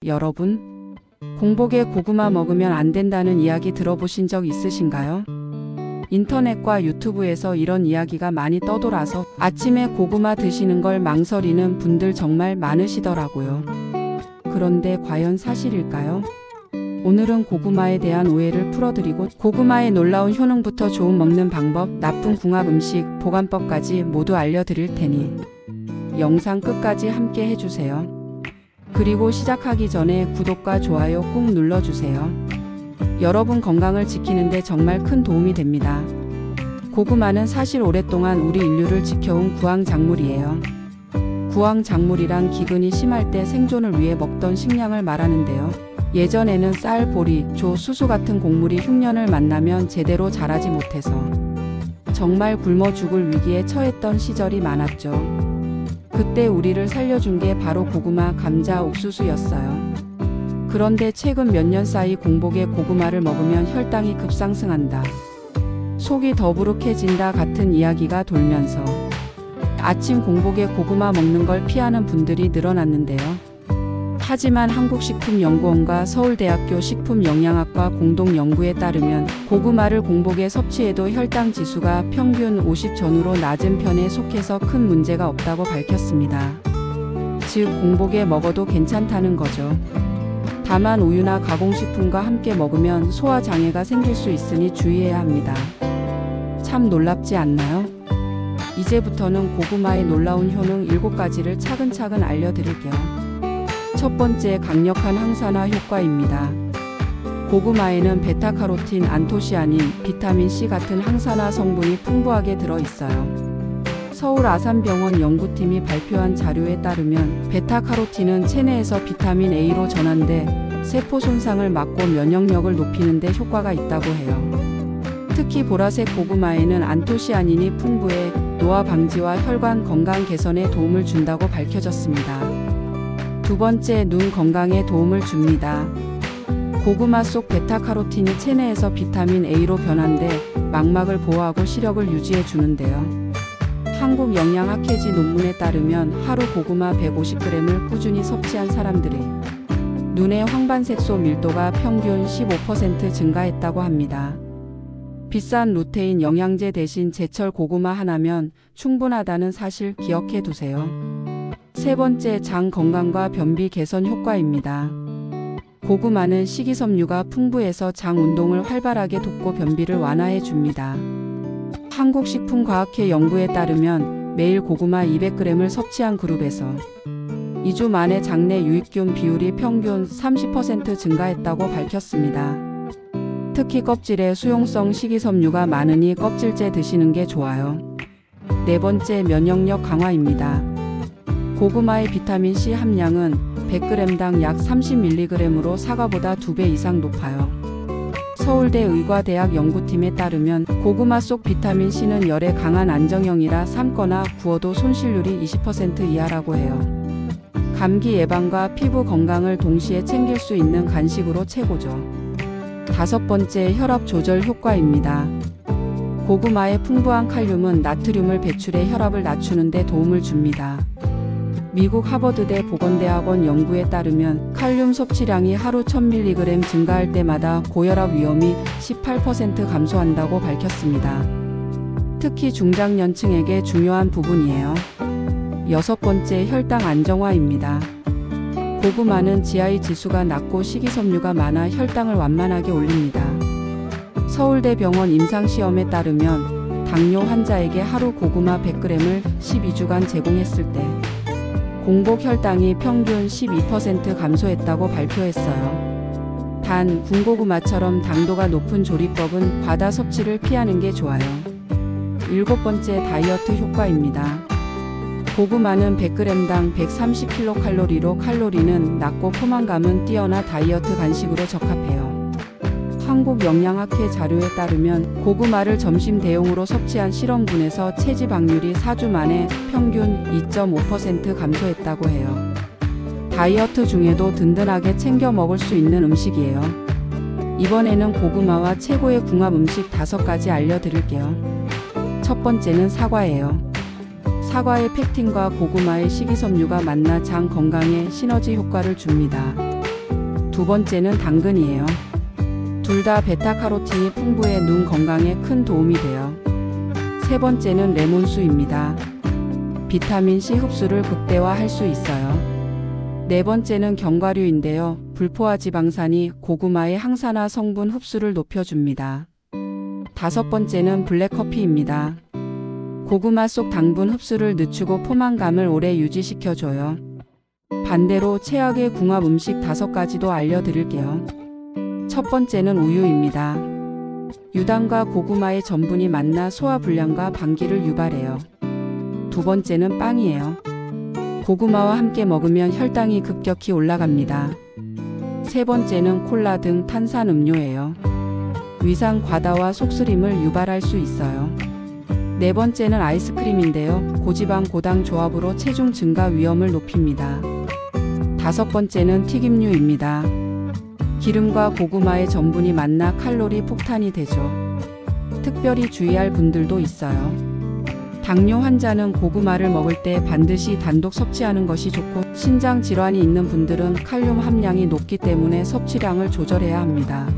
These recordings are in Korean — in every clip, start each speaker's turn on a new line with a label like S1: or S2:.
S1: 여러분, 공복에 고구마 먹으면 안 된다는 이야기 들어보신 적 있으신가요? 인터넷과 유튜브에서 이런 이야기가 많이 떠돌아서 아침에 고구마 드시는 걸 망설이는 분들 정말 많으시더라고요. 그런데 과연 사실일까요? 오늘은 고구마에 대한 오해를 풀어드리고 고구마의 놀라운 효능부터 좋은 먹는 방법, 나쁜 궁합 음식, 보관법까지 모두 알려드릴 테니 영상 끝까지 함께 해주세요. 그리고 시작하기 전에 구독과 좋아요 꾹 눌러주세요. 여러분 건강을 지키는데 정말 큰 도움이 됩니다. 고구마는 사실 오랫동안 우리 인류를 지켜온 구황작물이에요. 구황작물이란 기근이 심할 때 생존을 위해 먹던 식량을 말하는데요. 예전에는 쌀, 보리, 조, 수수 같은 곡물이 흉년을 만나면 제대로 자라지 못해서 정말 굶어 죽을 위기에 처했던 시절이 많았죠. 그때 우리를 살려준 게 바로 고구마, 감자, 옥수수였어요. 그런데 최근 몇 년 사이 공복에 고구마를 먹으면 혈당이 급상승한다, 속이 더부룩해진다 같은 이야기가 돌면서 아침 공복에 고구마 먹는 걸 피하는 분들이 늘어났는데요. 하지만 한국식품연구원과 서울대학교 식품영양학과 공동연구에 따르면 고구마를 공복에 섭취해도 혈당 지수가 평균 50 전후로 낮은 편에 속해서 큰 문제가 없다고 밝혔습니다. 즉 공복에 먹어도 괜찮다는 거죠. 다만 우유나 가공식품과 함께 먹으면 소화장애가 생길 수 있으니 주의해야 합니다. 참 놀랍지 않나요? 이제부터는 고구마의 놀라운 효능 7가지를 차근차근 알려드릴게요. 첫 번째, 강력한 항산화 효과입니다. 고구마에는 베타카로틴, 안토시아닌, 비타민C 같은 항산화 성분이 풍부하게 들어있어요. 서울 아산병원 연구팀이 발표한 자료에 따르면 베타카로틴은 체내에서 비타민 A로 전환돼 세포 손상을 막고 면역력을 높이는 데 효과가 있다고 해요. 특히 보라색 고구마에는 안토시아닌이 풍부해 노화 방지와 혈관 건강 개선에 도움을 준다고 밝혀졌습니다. 두 번째, 눈 건강에 도움을 줍니다. 고구마 속 베타카로틴이 체내에서 비타민 A로 변환돼 망막을 보호하고 시력을 유지해 주는데요. 한국영양학회지 논문에 따르면 하루 고구마 150g을 꾸준히 섭취한 사람들의 눈의 황반색소 밀도가 평균 15% 증가했다고 합니다. 비싼 루테인 영양제 대신 제철 고구마 하나면 충분하다는 사실 기억해 두세요. 세 번째, 장 건강과 변비 개선 효과입니다. 고구마는 식이섬유가 풍부해서 장 운동을 활발하게 돕고 변비를 완화해 줍니다. 한국식품과학회 연구에 따르면 매일 고구마 200g을 섭취한 그룹에서 2주 만에 장내 유익균 비율이 평균 30% 증가했다고 밝혔습니다. 특히 껍질에 수용성 식이섬유가 많으니 껍질째 드시는 게 좋아요. 네 번째, 면역력 강화입니다. 고구마의 비타민C 함량은 100g당 약 30mg으로 사과보다 2배 이상 높아요. 서울대 의과대학 연구팀에 따르면 고구마 속 비타민C는 열에 강한 안정형이라 삶거나 구워도 손실률이 20% 이하라고 해요. 감기 예방과 피부 건강을 동시에 챙길 수 있는 간식으로 최고죠. 다섯 번째, 혈압 조절 효과입니다. 고구마의 풍부한 칼륨은 나트륨을 배출해 혈압을 낮추는 데 도움을 줍니다. 미국 하버드대 보건대학원 연구에 따르면 칼륨 섭취량이 하루 1000mg 증가할 때마다 고혈압 위험이 18% 감소한다고 밝혔습니다. 특히 중장년층에게 중요한 부분이에요. 여섯 번째, 혈당 안정화입니다. 고구마는 GI 지수가 낮고 식이섬유가 많아 혈당을 완만하게 올립니다. 서울대병원 임상시험에 따르면 당뇨 환자에게 하루 고구마 100g을 12주간 제공했을 때 공복 혈당이 평균 12% 감소했다고 발표했어요. 단, 군고구마처럼 당도가 높은 조리법은 과다 섭취를 피하는 게 좋아요. 일곱 번째, 다이어트 효과입니다. 고구마는 100g당 130kcal로 칼로리는 낮고 포만감은 뛰어나 다이어트 간식으로 적합해요. 한국영양학회 자료에 따르면 고구마를 점심 대용으로 섭취한 실험군에서 체지방률이 4주 만에 평균 2.5% 감소했다고 해요. 다이어트 중에도 든든하게 챙겨 먹을 수 있는 음식이에요. 이번에는 고구마와 최고의 궁합 음식 5가지 알려드릴게요. 첫 번째는 사과예요. 사과의 펙틴과 고구마의 식이섬유가 만나 장 건강에 시너지 효과를 줍니다. 두 번째는 당근이에요. 둘 다 베타카로틴이 풍부해 눈 건강에 큰 도움이 돼요. 세 번째는 레몬수입니다. 비타민C 흡수를 극대화할 수 있어요. 네 번째는 견과류인데요. 불포화 지방산이 고구마의 항산화 성분 흡수를 높여줍니다. 다섯 번째는 블랙커피입니다. 고구마 속 당분 흡수를 늦추고 포만감을 오래 유지시켜줘요. 반대로 최악의 궁합 음식 5가지도 알려드릴게요. 첫 번째는 우유입니다. 유당과 고구마의 전분이 만나 소화불량과 방귀를 유발해요. 두 번째는 빵이에요. 고구마와 함께 먹으면 혈당이 급격히 올라갑니다. 세 번째는 콜라 등 탄산음료예요. 위상 과다와 속쓰림을 유발할 수 있어요. 네 번째는 아이스크림인데요. 고지방 고당 조합으로 체중 증가 위험을 높입니다. 다섯 번째는 튀김류입니다. 기름과 고구마의 전분이 만나 칼로리 폭탄이 되죠. 특별히 주의할 분들도 있어요. 당뇨 환자는 고구마를 먹을 때 반드시 단독 섭취하는 것이 좋고, 신장 질환이 있는 분들은 칼륨 함량이 높기 때문에 섭취량을 조절해야 합니다.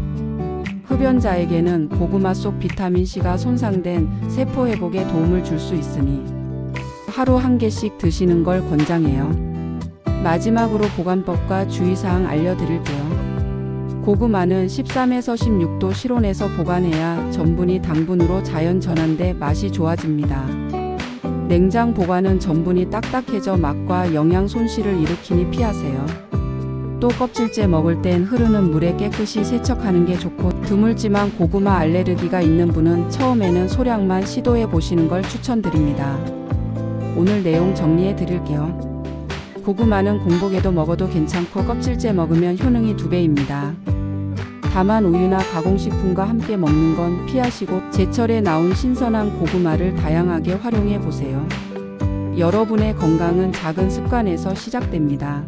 S1: 흡연자에게는 고구마 속 비타민C가 손상된 세포 회복에 도움을 줄 수 있으니 하루 1개씩 드시는 걸 권장해요. 마지막으로 보관법과 주의사항 알려드릴게요. 고구마는 13에서 16도 실온에서 보관해야 전분이 당분으로 자연 전환돼 맛이 좋아집니다. 냉장 보관은 전분이 딱딱해져 맛과 영양 손실을 일으키니 피하세요. 또 껍질째 먹을 땐 흐르는 물에 깨끗이 세척하는 게 좋고, 드물지만 고구마 알레르기가 있는 분은 처음에는 소량만 시도해 보시는 걸 추천드립니다. 오늘 내용 정리해 드릴게요. 고구마는 공복에도 먹어도 괜찮고 껍질째 먹으면 효능이 2배입니다. 다만 우유나 가공식품과 함께 먹는 건 피하시고 제철에 나온 신선한 고구마를 다양하게 활용해 보세요. 여러분의 건강은 작은 습관에서 시작됩니다.